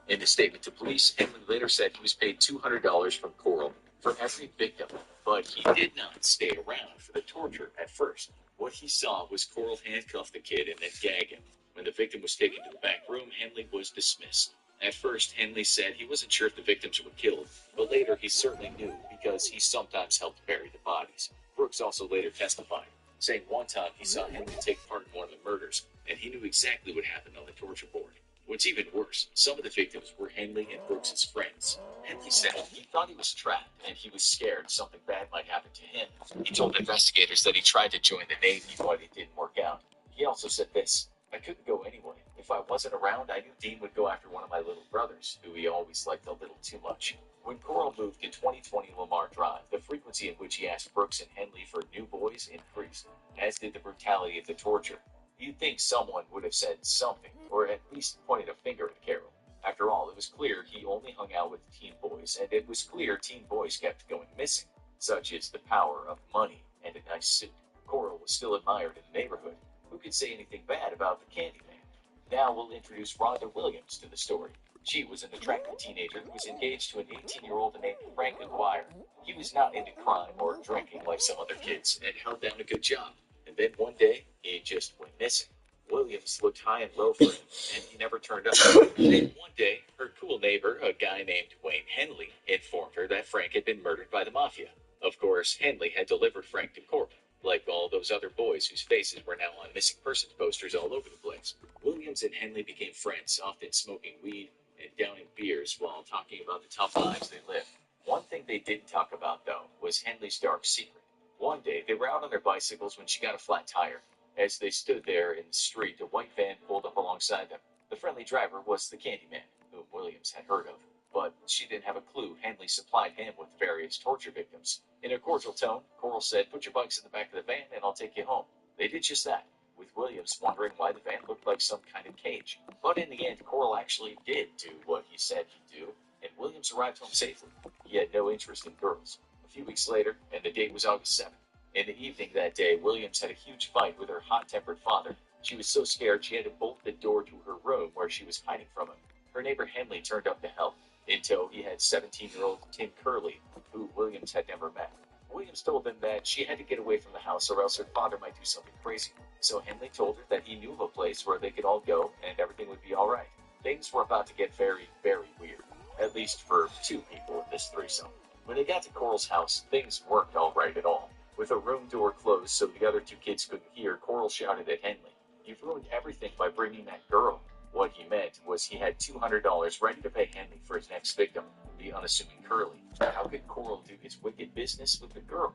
In a statement to police, Henley later said he was paid $200 from Coral for every victim, but he did not stay around for the torture at first. What he saw was Coral handcuff the kid and then gag him. When the victim was taken to the back room, Henley was dismissed. At first, Henley said he wasn't sure if the victims were killed, but later he certainly knew because he sometimes helped bury the bodies. Brooks also later testified, saying one time he saw Henley take part in one of the murders, and he knew exactly what happened on the torture board. What's even worse, some of the victims were Henley and Brooks's friends. Henley said he thought he was trapped and he was scared something bad might happen to him. He told investigators that he tried to join the Navy, but it didn't work out. He also said this: I couldn't go anyway. If I wasn't around, I knew Dean would go after one of my little brothers, who he always liked a little too much. When Coral moved to 2020 Lamar Drive, the frequency in which he asked Brooks and Henley for new boys increased, as did the brutality of the torture. You'd think someone would have said something, or at least pointed a finger at Carol. After all, it was clear he only hung out with teen boys, and it was clear teen boys kept going missing. Such is the power of money and a nice suit. Coral was still admired in the neighborhood. Who could say anything bad about the Candyman? Now we'll introduce Rhonda Williams to the story. She was an attractive teenager who was engaged to an 18-year-old named Frank McGuire. He was not into crime or drinking like some other kids and held down a good job. And then one day, he just went missing. Williams looked high and low for him, and he never turned up. Then one day, her cool neighbor, a guy named Wayne Henley, informed her that Frank had been murdered by the mafia. Of course, Henley had delivered Frank to court, like all those other boys whose faces were now on missing persons posters all over the place. Williams and Henley became friends, often smoking weed and downing beers while talking about the tough lives they lived. One thing they didn't talk about, though, was Henley's dark secret. One day, they were out on their bicycles when she got a flat tire. As they stood there in the street, a white van pulled up alongside them. The friendly driver was the Candyman, whom Williams had heard of. But she didn't have a clue Henley supplied him with various torture victims. In a cordial tone, Coral said, "Put your bikes in the back of the van and I'll take you home." They did just that, with Williams wondering why the van looked like some kind of cage. But in the end, Coral actually did do what he said he'd do, and Williams arrived home safely. He had no interest in girls. A few weeks later, and the date was August 7th. In the evening that day, Williams had a huge fight with her hot-tempered father. She was so scared she had to bolt the door to her room where she was hiding from him. Her neighbor Henley turned up to help. In tow, he had 17-year-old Tim Curley, who Williams had never met. Williams told them that she had to get away from the house or else her father might do something crazy. So Henley told her that he knew of a place where they could all go and everything would be alright. Things were about to get very, very weird. At least for two people in this threesome. When they got to Coral's house, things weren't alright at all. With a room door closed so the other two kids couldn't hear, Coral shouted at Henley, "You've ruined everything by bringing that girl." What he meant was he had $200 ready to pay Henley for his next victim, the unassuming Curly. How could Coral do his wicked business with the girl?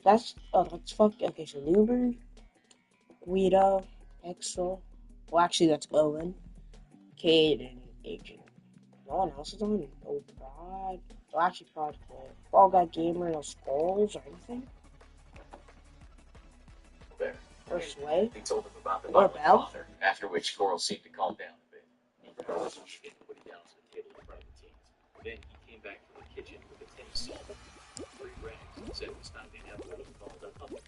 That's fuck. Okay, so Newbern, Guido, Exel. Well, actually, that's Owen, Cade, and Agent. No one else is on it. Oh, God. Well, actually, Prod, Fall Guy Gamer, no Skulls or anything. There. Persuade. He told him about the Or violent Bell. father, after which Coral seemed to calm down a bit. He proposed she didn't put it down to the table in front of the teens. Then he came back from the kitchen with a tin of salt, 3 rags, and said it was time to have what he called a humming.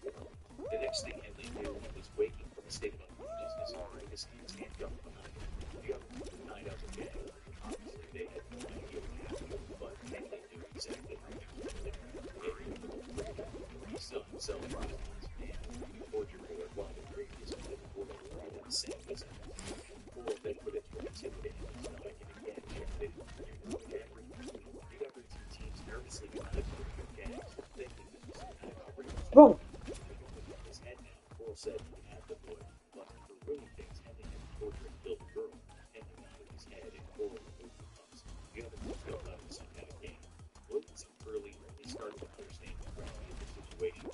The next thing Henley knew, he was waking from a state of unconsciousness and his hands handcuffed behind him. The other 9 out of 10. Obviously, they had no idea what happened, but Henley knew exactly how to do it. He saw himself as his man, tortured for a while the previous before they did the same visit. Coral then put it to intimidating his stomach and again checked it. The other 2 teams nervously got it with their gangs, thinking that this was kind of outrageous. Bro. His head now, Coral said he had the boy, but for ruining things, Henley had to torture and kill the girl. Henley nodded his head and Coral removed the pumps. The other 2 felt that was some kind of game. Williams and Curly really started to understand the gravity of the situation.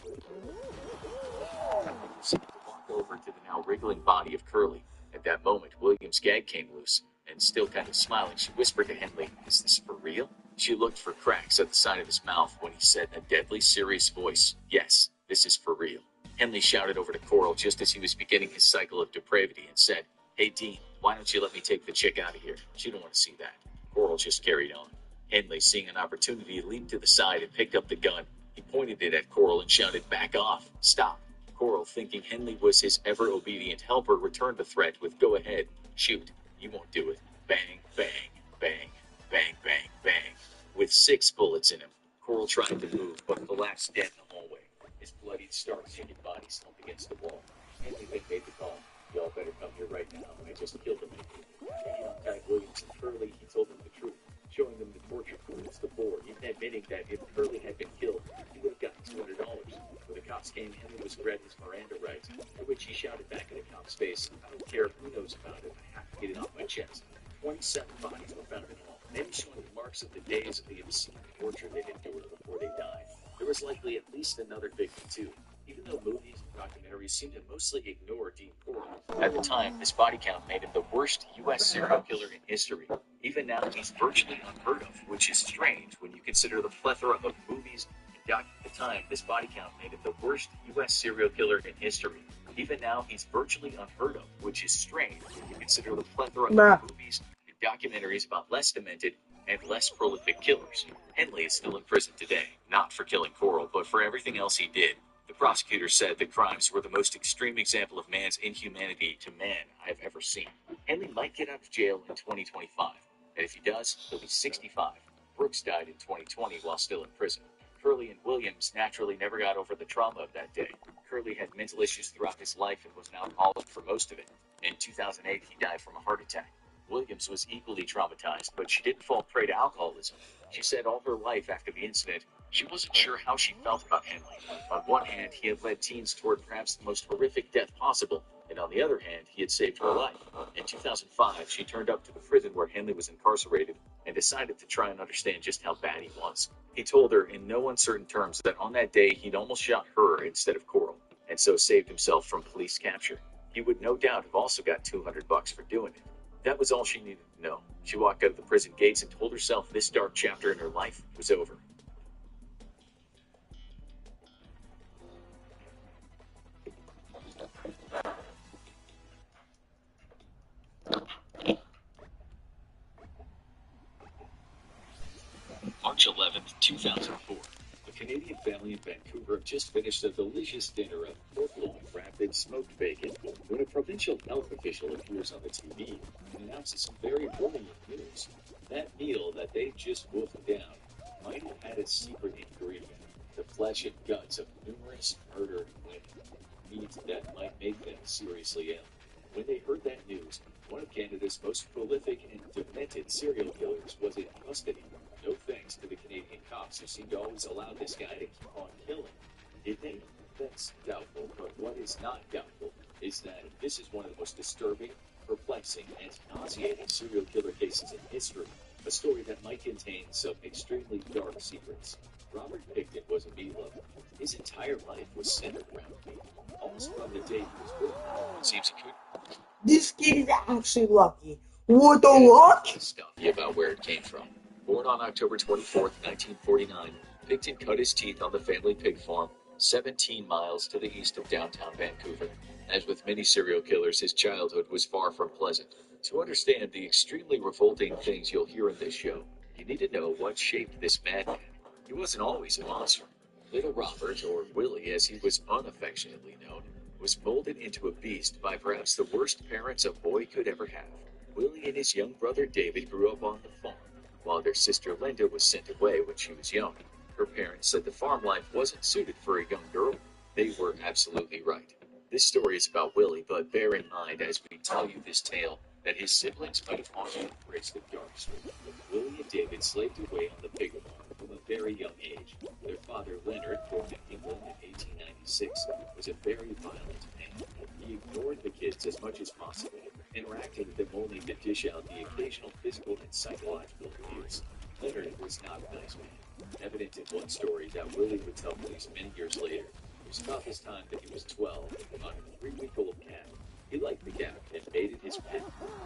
Seemed to walk over to the now wriggling body of Curly. At that moment, Williams' gag came loose, and still kind of smiling, she whispered to Henley, "Is this for real?" She looked for cracks at the side of his mouth when he said in a deadly serious voice, "Yes, this is for real." Henley shouted over to Coral just as he was beginning his cycle of depravity and said, "Hey Dean, why don't you let me take the chick out of here? She don't want to see that." Coral just carried on. Henley, seeing an opportunity, leaped to the side and picked up the gun. He pointed it at Coral and shouted, "Back off! Stop!" Coral, thinking Henley was his ever-obedient helper, returned the threat with, "Go ahead, shoot. You won't do it." Bang. 6 bullets in him. Coral tried to move, but collapsed dead in the hallway. His bloodied, stark-naked body slumped against the wall. Henley then made the call. Y'all better come here right now. I just killed him. He untied Williams and Curley. He told them the truth, showing them the torture footage, the board, even admitting that if Curley had been killed, he would have gotten $200. When the cops came, Henley was read his Miranda rights, to which he shouted back in the cop's face, I don't care who knows about it, I have to get it off my chest. 27 bodies were found in all, many showing the marks of the days of the obscene torture they'd endured before they died. There was likely at least another victim, too. Even though movies and documentaries seem to mostly ignore Dean Coral, at the time, this body count made him the worst U.S. serial killer in history. Even now, he's virtually unheard of, which is strange when you consider the plethora of movies and documentaries. At the time, this body count made him the worst U.S. serial killer in history. Even now, he's virtually unheard of, which is strange when you consider the plethora of movies and documentaries about less demented and less prolific killers. Henley is still in prison today, not for killing Coral, but for everything else he did. The prosecutor said the crimes were the most extreme example of man's inhumanity to man I have ever seen. Henley might get out of jail in 2025, and if he does, he'll be 65. Brooks died in 2020 while still in prison. Curley and Williams naturally never got over the trauma of that day. Curley had mental issues throughout his life and was an alcoholic for most of it. In 2008, he died from a heart attack. Williams was equally traumatized, but she didn't fall prey to alcoholism. She said all her life after the incident, she wasn't sure how she felt about Henley. On one hand, he had led teens toward perhaps the most horrific death possible, and on the other hand, he had saved her life. In 2005, she turned up to the prison where Henley was incarcerated and decided to try and understand just how bad he was. He told her in no uncertain terms that on that day he'd almost shot her instead of Coral, and so saved himself from police capture. He would no doubt have also got $200 for doing it. That was all she needed to know. She walked out of the prison gates and told herself this dark chapter in her life was over. March 11th, 2004. A Canadian family in Vancouver just finished a delicious dinner of pork loin wrapped in smoked bacon when a provincial health official appears on the TV and announces some very worrying news. That meal that they just wolfed down might have had a secret ingredient, the flesh and guts of numerous murdered women, meat that might make them seriously ill. When they heard that news, one of Canada's most prolific and demented serial killers was in custody. No thanks to the Canadian cops who seem to always allow this guy to keep on killing. Did they? That's doubtful, but what is not doubtful is that this is one of the most disturbing, perplexing, and nauseating serial killer cases in history. A story that might contain some extremely dark secrets. Robert Pickton was a meat lover. His entire life was centered around meat. Almost from the day he was born. Seems he could. This kid is actually lucky. What the luck? Stuffy about where it came from. Born on October 24th, 1949, Pickton cut his teeth on the family pig farm 17 miles to the east of downtown Vancouver. As with many serial killers, his childhood was far from pleasant. To understand the extremely revolting things you'll hear in this show, you need to know what shaped this madman. He wasn't always a monster. Little Robert, or Willie as he was unaffectionately known, was molded into a beast by perhaps the worst parents a boy could ever have. Willie and his young brother David grew up on the farm, while their sister Linda was sent away when she was young. Her parents said the farm life wasn't suited for a young girl. They were absolutely right. This story is about Willie, but bear in mind as we tell you this tale that his siblings might have also embraced the dark streak. Willie and David slaved away on the pig farm from a very young age. Their father, Leonard, born in England in 1896, was a very violent man. He ignored the kids as much as possible, interacting with them only to dish out the occasional physical and psychological abuse. Leonard was not a nice man. Evident in one story that Willie would tell police many years later. It was about this time that he was 12 on a 3-week-old cat. He liked the cat and made it his pet.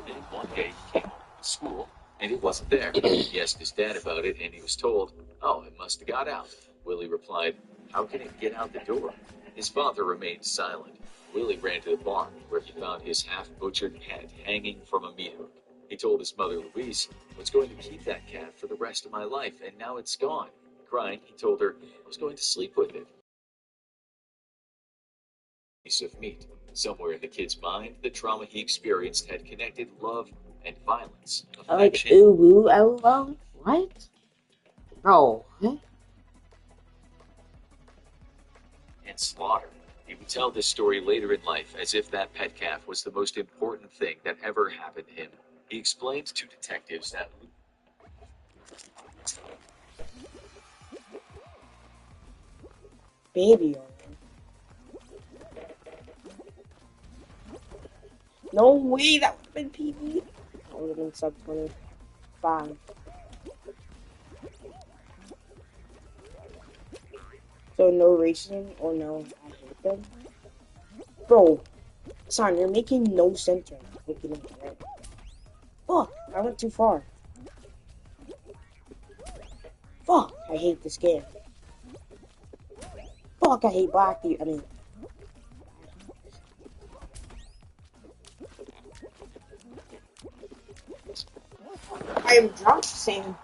Then one day he came home from school and it wasn't there. He asked his dad about it and he was told, "Oh, it must have got out." Willie replied, "How can it get out the door?" His father remained silent. Willie ran to the barn where he found his half-butchered cat hanging from a meat hook. He told his mother, Louise, "I was going to keep that cat for the rest of my life and now it's gone." Crying, he told her, "I was going to sleep with it." Piece of meat. Somewhere in the kid's mind, the trauma he experienced had connected love and violence. I like Affection. ooh woo LOL. What? Bro, huh? And slaughter. He would tell this story later in life as if that pet calf was the most important thing that ever happened to him. He explained to detectives that Baby oil. No way, that would have been PB. That would have been sub 25. So no racism or no, I hate them. Bro, son, you're making no sense right now. Looking at it, right? Fuck, I went too far. Fuck, I hate this game. Fuck, I hate black people. I mean, I am drunk, Sam.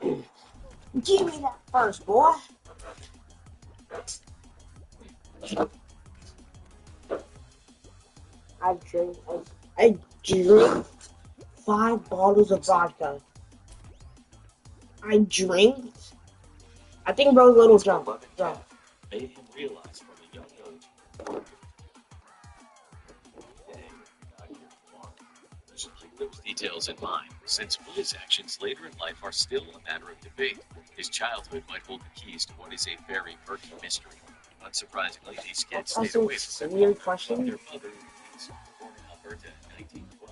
Give me that first, boy. I drink 5 bottles of vodka. I drink. I think bro's a little drunk. Drunk. made him realize from a young age, hey, not here tomorrow. You should keep those details in mind, since Will's actions later in life are still a matter of debate. His childhood might hold the keys to what is a very murky mystery. Unsurprisingly, these kids stayed away from their Weird father. question. Their mother, Louise, born in Alberta in 1912,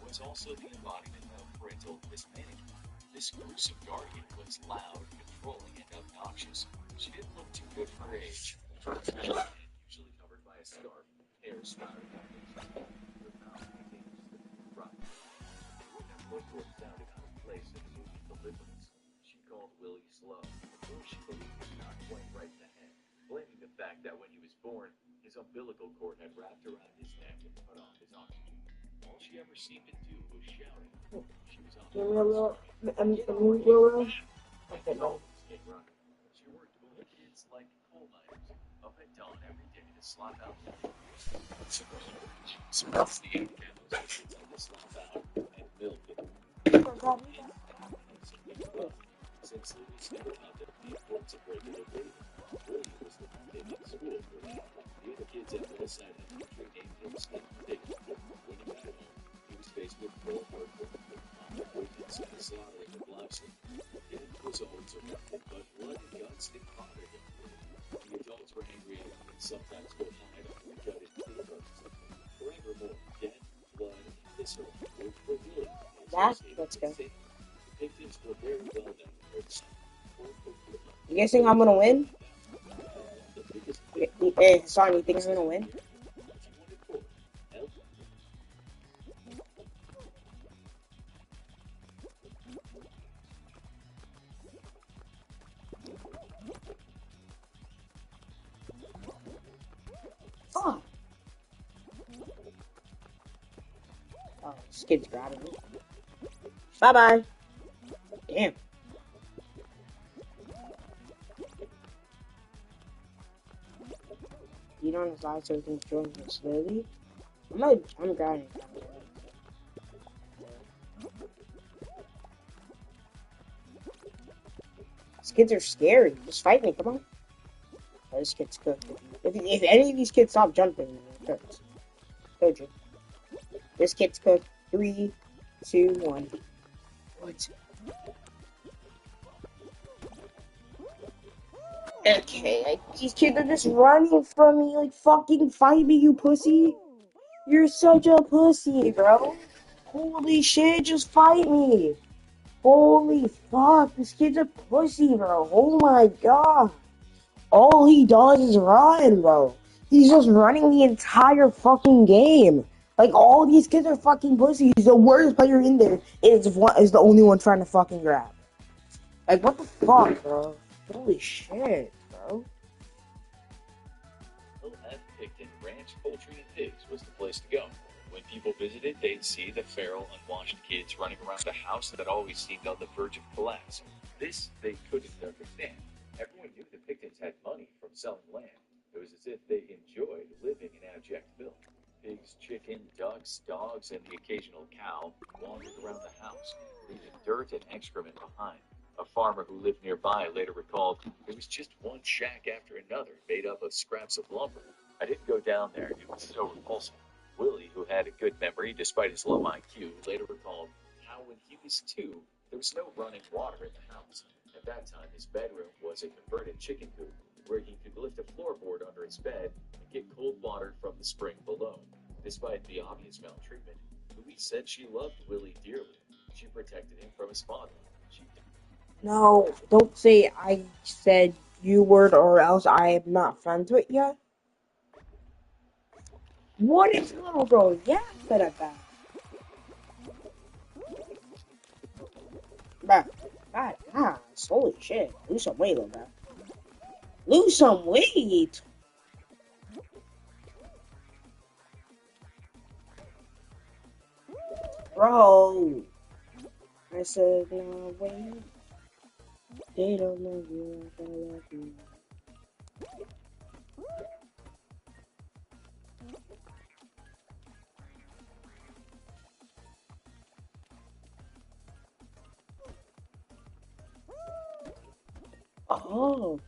was also the embodiment of parental mismanagement. This gruesome guardian was loud, controlling, and obnoxious. She didn't look too good for her age. Usually covered by a scarf, hair sprouting out of her mouth contained a front. It wouldn't have looked or sounded out of place in the movie Deliverance. She called Willie slow, or she believed he was not quite right in the head, blaming the fact that when he was born, his umbilical cord had wrapped around his neck and cut off his oxygen. All she ever seemed to do was shouting. She was on Give me a little. Okay, no. She worked over kids like coal miners up at dawn every day to slop out. She smells the 8 cows on the slop out and milk it. Since Louis never taught them the importance of regular bathing, Willie was the one kid in school for that. The other kids at Hillside Elementary named him Skin Dick. When he got home, he was faced with full hardcore avoidance and the slaughtering of livestock. It was always erupted, but blood and guts didn't bother him. The adults were angry at him and sometimes would hide under the gutted playground. Forevermore, death, blood, and visceral were Willie. Let's go. The victims were very well known. You guys think I'm gonna win? Hey, son, you think I'm gonna win? Fuck! Oh, this kid's grabbing me. Bye bye. Damn. You don't decide so we can join him slowly. I'm grinding. These kids are scary. Just fight me, come on. Oh, this kid's cooked. If any of these kids stop jumping, it hurts. Told you. This kid's cooked. 3, 2, 1. What? Okay, these kids are just running from me, like, fucking fight me, you pussy. You're such a pussy, bro. Holy shit, just fight me. Holy fuck, this kid's a pussy, bro. Oh my god. All he does is run, bro. He's just running the entire fucking game. Like, all these kids are fucking pussies. The worst player in there is the only one trying to fucking grab. Like, what the fuck, bro? Holy shit, bro. Little F Picton Ranch Poultry and Pigs was the place to go. When people visited, they'd see the feral, unwashed kids running around a house that always seemed on the verge of collapse. This they couldn't understand. Everyone knew the Pictons had money from selling land. It was as if they enjoyed living in abject filth. Pigs, chicken, ducks, dogs, and the occasional cow wandered around the house, leaving dirt and excrement behind. A farmer who lived nearby later recalled, "It was just one shack after another made up of scraps of lumber. I didn't go down there. It was so repulsive." Willie, who had a good memory despite his low IQ, later recalled how when he was 2, there was no running water in the house. At that time, his bedroom was a converted chicken coop where he could lift a floorboard under his bed and get cold water from the spring below. Despite the obvious maltreatment, Louise said she loved Willie dearly. She protected him from his father. She No, don't say I said you word or else I am not friends with you. What is little girl yapping about? Bruh, God, holy shit. Lose some weight, little bro. Lose some weight. Bro. I said, no, wait. They don't know you like I love you. Oh.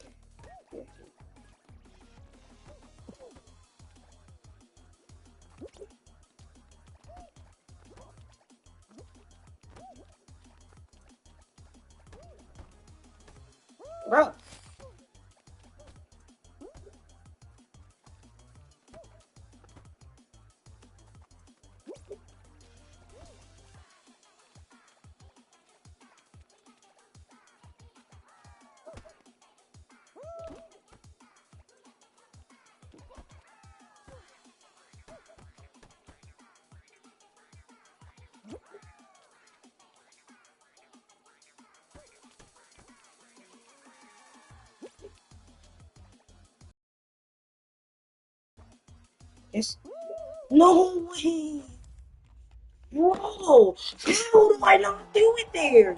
Bro. It's no way. Bro. How do I not do it there?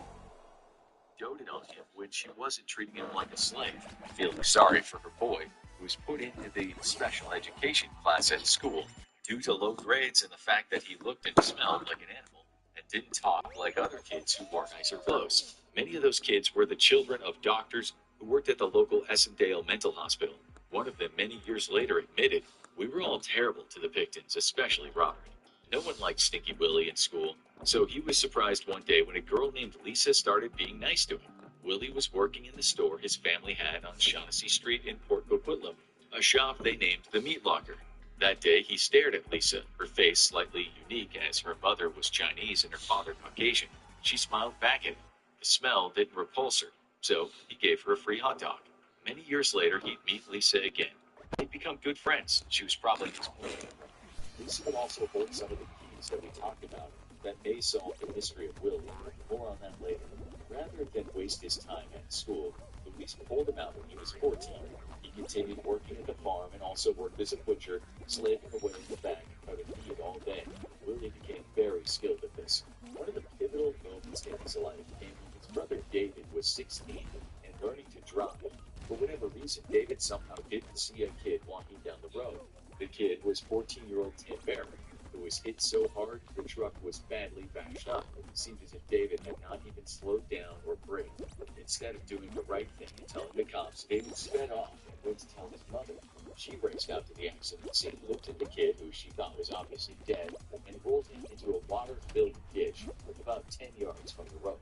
doted on him when she wasn't treating him like a slave, feeling sorry for her boy, who was put into the special education class at school due to low grades and the fact that he looked and smelled like an animal and didn't talk like other kids who wore nicer clothes. Many of those kids were the children of doctors who worked at the local Essendale mental hospital. One of them, many years later, admitted, "We were all terrible to the Pictons, especially Robert. No one liked Stinky Willie in school, so he was surprised one day when a girl named Lisa started being nice to him. Willie was working in the store his family had on Shaughnessy Street in Port Coquitlam, a shop they named the Meat Locker. That day he stared at Lisa, her face slightly unique as her mother was Chinese and her father Caucasian. She smiled back at him. The smell didn't repulse her, so he gave her a free hot dog. Many years later, he'd meet Lisa again. They'd become good friends. She was probably his boyfriend. Lisa would also hold some of the keys that we talked about that may solve the mystery of Willie. More on that later. Rather than waste his time at school, Luis pulled him out when he was 14. He continued working at the farm and also worked as a butcher, slaving away in the back of a meat all day. Willie became very skilled at this. One of the pivotal moments in his life came when his brother David was 16 and learning to drive. For whatever reason, David somehow didn't see a kid walking down the road. The kid was 14-year-old Tim Barrett, who was hit so hard the truck was badly bashed up. It seemed as if David had not even slowed down or braked. Instead of doing the right thing and telling the cops, David sped off and went to tell his mother. She raced out to the accident scene, looked at the kid, who she thought was obviously dead, and rolled him into a water-filled ditch about 10 yards from the road.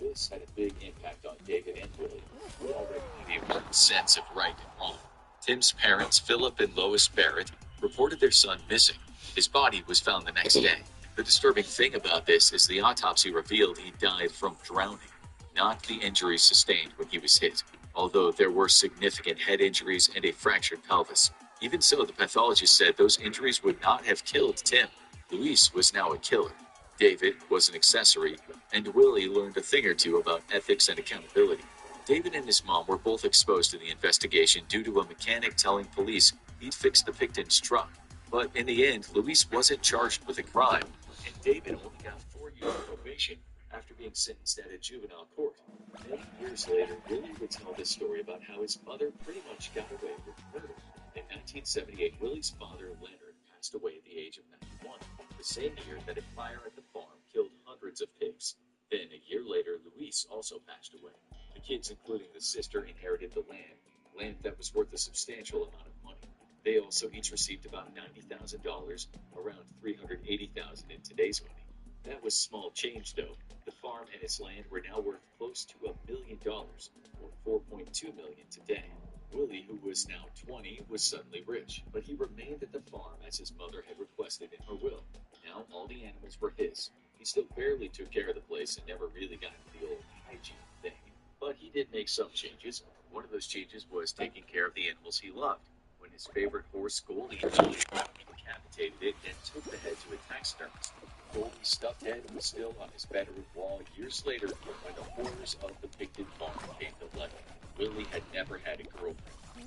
This had a big impact on David and Willie, who already had a sense of right and wrong. Tim's parents, Philip and Lois Barrett, reported their son missing. His body was found the next day. The disturbing thing about this is the autopsy revealed he died from drowning, not the injuries sustained when he was hit, although there were significant head injuries and a fractured pelvis. Even so, the pathologist said those injuries would not have killed Tim. Luis was now a killer. David was an accessory, and Willie learned a thing or two about ethics and accountability. David and his mom were both exposed to the investigation due to a mechanic telling police he'd fixed the Picton's truck. But in the end, Luis wasn't charged with a crime, and David only got 4 years of probation after being sentenced at a juvenile court. Many years later, Willie would tell this story about how his mother pretty much got away with murder. In 1978, Willie's father, Leonard, passed away at the age of 91, the same year that a fire at the farm killed hundreds of pigs. Then, a year later, Luis also passed away. The kids, including the sister, inherited the land that was worth a substantial amount of money. They also each received about $90,000, around $380,000 in today's money. That was small change, though. The farm and its land were now worth close to $1 million, or $4.2 million today. Willie, who was now 20, was suddenly rich, but he remained at the farm as his mother had requested in her will. Now all the animals were his. He still barely took care of the place and never really got into the old hygiene thing, but he did make some changes. One of those changes was taking care of the animals he loved. When his favorite horse, Goldie, died, he decapitated it and took the head to a taxidermist. Goldie's stuffed head was still on his bedroom wall years later when the horrors of the Picton farm came to light. Willie had never had a girlfriend.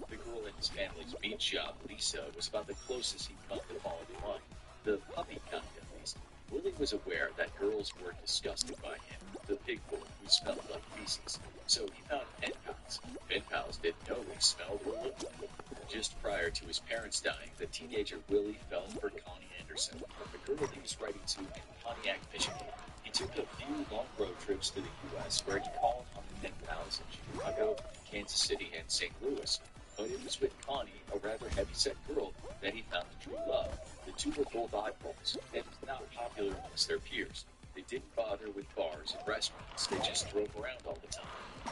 The girl in his family's meat shop, Lisa, was about the closest he'd come to falling in line. The puppy kind, at least. Willie was aware that girls were disgusted by him, the pig boy who smelled like feces. So he found pen pals. Pen pals didn't know he smelled or looked like. Just prior to his parents dying, the teenager Willie fell for Connie Anderson, the girl he was writing to in Pontiac, Michigan. He took a few long road trips to the U.S. where he called on the pen pals in Chicago, Kansas City, and St. Louis. But it was with Connie, a rather heavy-set girl, that he found the true love. The two were both oddballs, and not popular amongst their peers. They didn't bother with bars and restaurants, they just drove around all the time.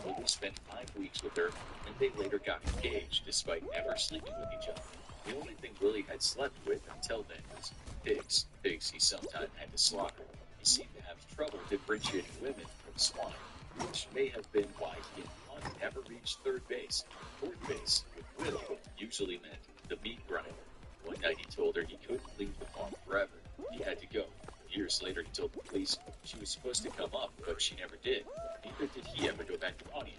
Willie spent 5 weeks with her, and they later got engaged, despite never sleeping with each other. The only thing Willie had slept with until then was pigs. Pigs he sometimes had to slaughter. He seemed to have trouble differentiating women from swine, which may have been why he and Connie never reached third base. Fourth base, with Willie, usually meant the meat grinder. One night he told her he couldn't leave the farm forever. He had to go. Years later, he told the police she was supposed to come up, but she never did. Neither did he ever go back to Pontiac.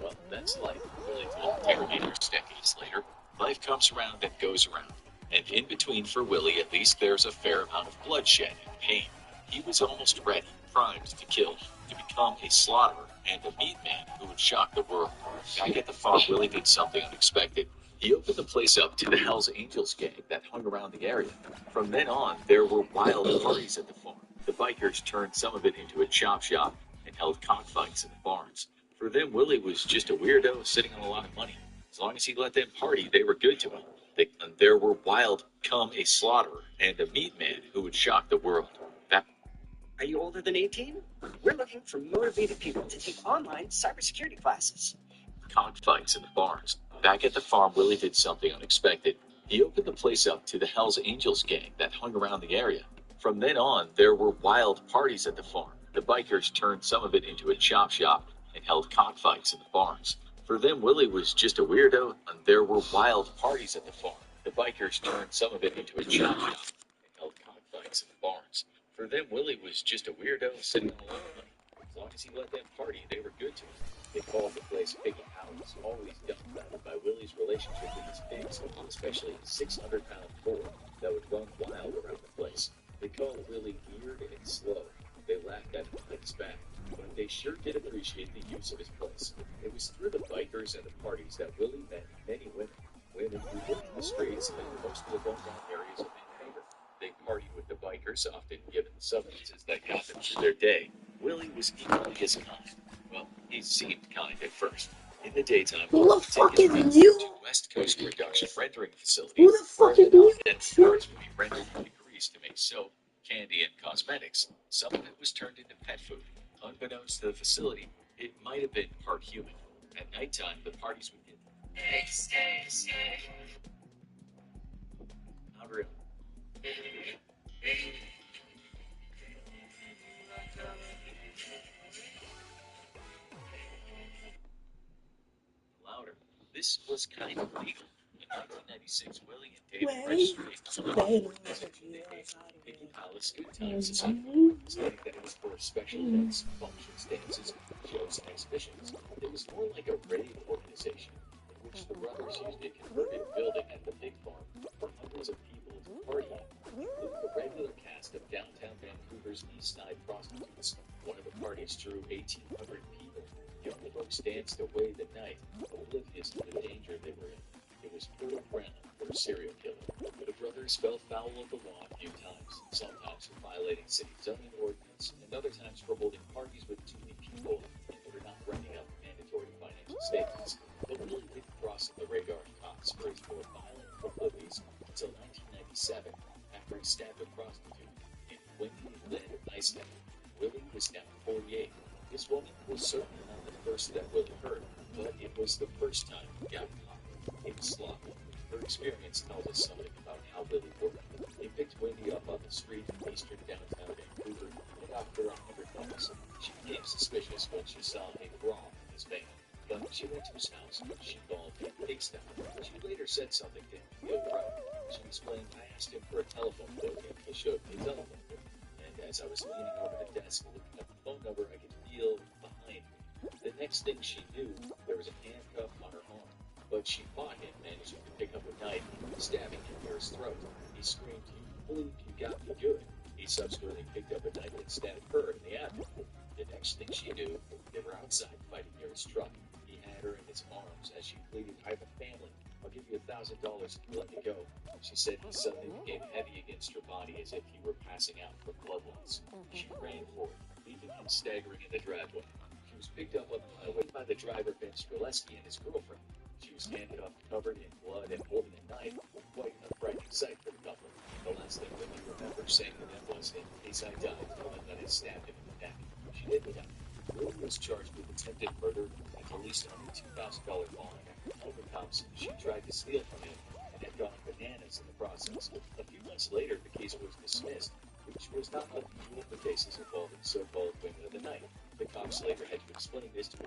Well, that's life, Willie told interrogators decades later. Life comes around and goes around. And in between for Willie, at least there's a fair amount of bloodshed and pain. He was almost ready, primed to kill, to become a slaughterer and a meat man who would shock the world. Back at the farm, Willie did something unexpected. He opened the place up to the Hells Angels gang that hung around the area. From then on, there were wild parties at the farm. The bikers turned some of it into a chop shop and held cockfights in the barns. For them, Willie was just a weirdo sitting on a lot of money. As long as he let them party, they were good to him. There were wild, come a slaughterer, and a meat man who would shock the world. That Are you older than 18? We're looking for motivated people to take online cybersecurity classes. cockfights in the barns. Back at the farm, Willie did something unexpected. He opened the place up to the Hells Angels gang that hung around the area. From then on, there were wild parties at the farm. The bikers turned some of it into a chop shop and held cockfights in the barns. For them, Willie was just a weirdo, and there were wild parties at the farm. The bikers turned some of it into a chop shop and held cockfights in the barns. For them, Willie was just a weirdo sitting on a lot of money. As long as he let them party, they were good to him. They called the place Piggy House, always dumbfounded by Willie's relationship with his pigs, especially his 600-pound bull that would run wild around the place. They called Willie weird and slow. They laughed at him behind his back, but they sure did appreciate the use of his place. It was through the bikers and the parties that Willie met many women who lived in the streets and most of the rundown areas of Vancouver. They partied with the bikers, often given substances that got them through their day. Willie was equally as kind. Well, he seemed kind at first. In the daytime, Who the fuck taken is you? to West Coast Production Rendering Facility, Who the fuck is you? and parts would be rendered into grease to make soap, candy, and cosmetics. Some of it was turned into pet food. Unbeknownst to the facility, it might have been part human. At nighttime, the parties would get not real. Louder. This was kind of legal. In 1996, Willie and David registered a Piggy Palace Good Time Society, stating that it was for special events, functions, dances, shows, and exhibitions. It was more like a rave organization, in which the brothers used a converted building at the pig farm for hundreds of people to party in, including the regular cast of downtown Vancouver's East Side prostitutes. One of the parties drew 1,800 people. Young folks danced away the night, oblivious to the danger they were in. It was fertile ground for a serial killer. The brothers fell foul of the law a few times, sometimes for violating city zoning ordinance, and other times for holding parties with too many people and for not running up mandatory Willie was now 48. This woman was certainly not the first that Willie heard, but it was the first time he got caught. It was sloppy. Her experience tells us something about how Willie worked. He picked Wendy up on the street in eastern downtown Vancouver and offered her $100. She became suspicious when she saw a bra in his van, but she went to his house and she called him Pigsty. She later said something to him to feel proud. She explained, I asked him for a telephone book and he showed me a telephone book. And as I was leaning over the desk and looking up the phone number, I could feel behind me. The next thing she knew, there was a handcuff on her arm. But she fought him, managing to pick up a knife, stabbing him near his throat. He screamed, "You believe you got me good." He subsequently picked up a knife and stabbed her in the abdomen. The next thing she knew, they were outside fighting near his truck. He had her in his arms as she pleaded, "I have a family. I'll give you $1,000 if you let me go." She said he suddenly became heavy against her body as if he were passing out from blood loss. She ran for it, leaving him staggering in the driveway. She was picked up on the highway by the driver, Ben Streleski, and his girlfriend. She was handcuffed, covered in blood, and holding a knife. Quite a frightening sight for the couple. The last thing Wendy remembers saying to them was, "In case I die, tell them that I stabbed him in the neck." She didn't die. Willie was charged with attempted murder and released on a $2,000 bond. Told the cops she tried to steal from him and had gone bananas in the process. A few months later, the case was dismissed, which was not unusual for cases involving so-called women of the night. The cops later had to explain this to